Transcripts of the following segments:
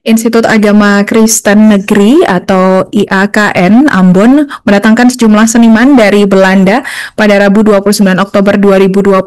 Institut Agama Kristen Negeri atau IAKN Ambon mendatangkan sejumlah seniman dari Belanda pada Rabu 29 Oktober 2025.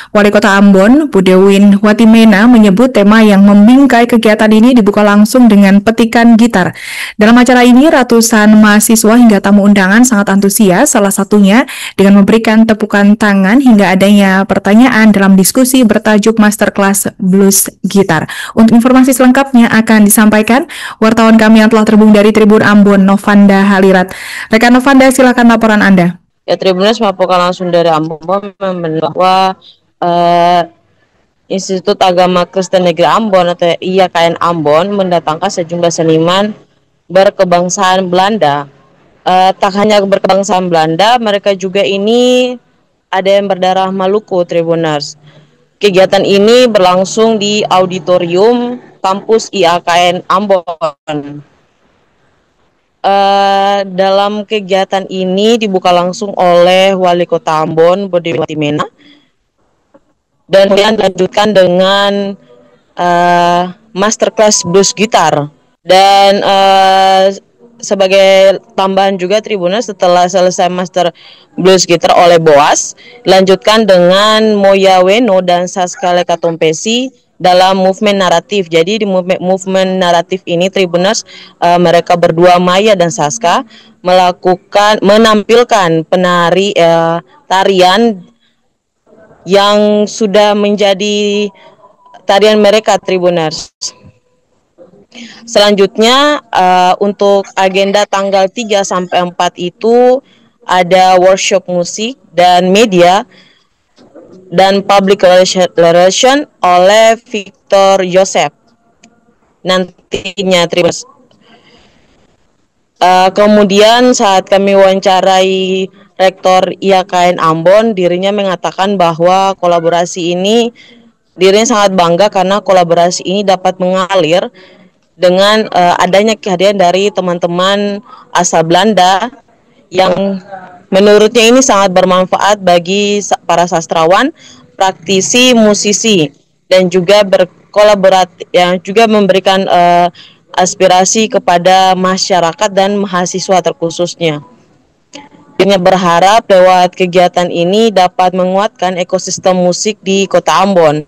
Wali Kota Ambon, Budewin Watimena, menyebut tema yang membingkai kegiatan ini dibuka langsung dengan petikan gitar. Dalam acara ini, ratusan mahasiswa hingga tamu undangan sangat antusias, salah satunya dengan memberikan tepukan tangan hingga adanya pertanyaan dalam diskusi bertajuk Masterclass Blues Gitar. Untuk informasi selengkapnya akan disampaikan wartawan kami yang telah terhubung dari Tribun Ambon, Novanda Halirat. Rekan Novanda, silakan laporan Anda. Ya, Tribuners melaporkan langsung dari Ambon bahwa Institut Agama Kristen Negeri Ambon atau IAKN Ambon mendatangkan sejumlah seniman berkebangsaan Belanda. Tak hanya berkebangsaan Belanda, mereka juga ini ada yang berdarah Maluku, Tribuners. Kegiatan ini berlangsung di auditorium kampus IAKN Ambon. Dalam kegiatan ini dibuka langsung oleh Wali Kota Ambon, Budewin Watimena, dan kemudian dilanjutkan dengan masterclass blues gitar. Dan sebagai tambahan juga Tribuners, setelah selesai master blues gitar oleh Boas, lanjutkan dengan Moya Weno dan Saska Lekatompesi dalam movement naratif. Jadi di movement naratif ini Tribuners, mereka berdua, Maya dan Saska, menampilkan tarian yang sudah menjadi tarian mereka, Tribuners. Selanjutnya untuk agenda tanggal 3 sampai 4 itu ada workshop musik dan media dan public relation oleh Victor Joseph nantinya, Tribuners. Kemudian saat kami wawancarai Rektor IAKN Ambon, dirinya mengatakan bahwa kolaborasi ini dirinya sangat bangga karena kolaborasi ini dapat mengalir dengan adanya kehadiran dari teman-teman asal Belanda yang menurutnya ini sangat bermanfaat bagi para sastrawan, praktisi, musisi, dan juga berkolaborasi yang juga memberikan aspirasi kepada masyarakat dan mahasiswa terkhususnya. Dirinya berharap lewat kegiatan ini dapat menguatkan ekosistem musik di Kota Ambon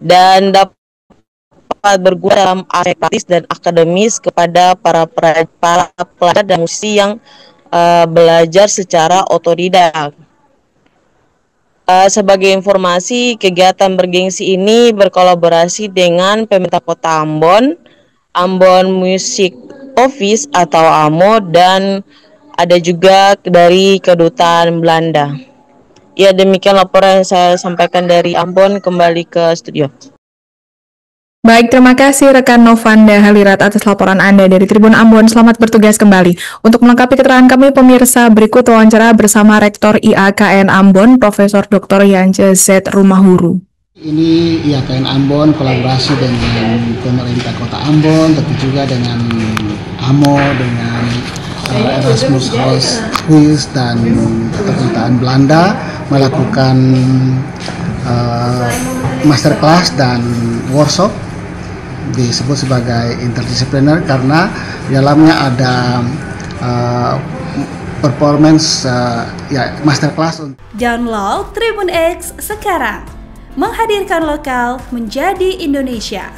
dan dapat berguna dalam aspek praktis dan akademis kepada para pelajar dan musisi yang belajar secara otodidak. Sebagai informasi, kegiatan bergengsi ini berkolaborasi dengan pemerintah Kota Ambon, Ambon Music Office atau AMO, dan ada juga dari Kedutaan Belanda. Ya, demikian laporan yang saya sampaikan dari Ambon. Kembali ke studio. Baik, terima kasih rekan Novanda Halirat atas laporan Anda dari Tribun Ambon. Selamat bertugas kembali. Untuk melengkapi keterangan kami, pemirsa, berikut wawancara bersama Rektor IAKN Ambon, Profesor Dr. Yance Z. Rumahuru. Ini IAKN Ambon kolaborasi dengan pemerintah Kota Ambon, tapi juga dengan AMO, dengan Erasmus House Quiz dan Kedutaan Belanda melakukan masterclass dan workshop disebut sebagai interdisipliner karena di dalamnya ada performance masterclass. Download Tribun X sekarang, menghadirkan lokal menjadi Indonesia.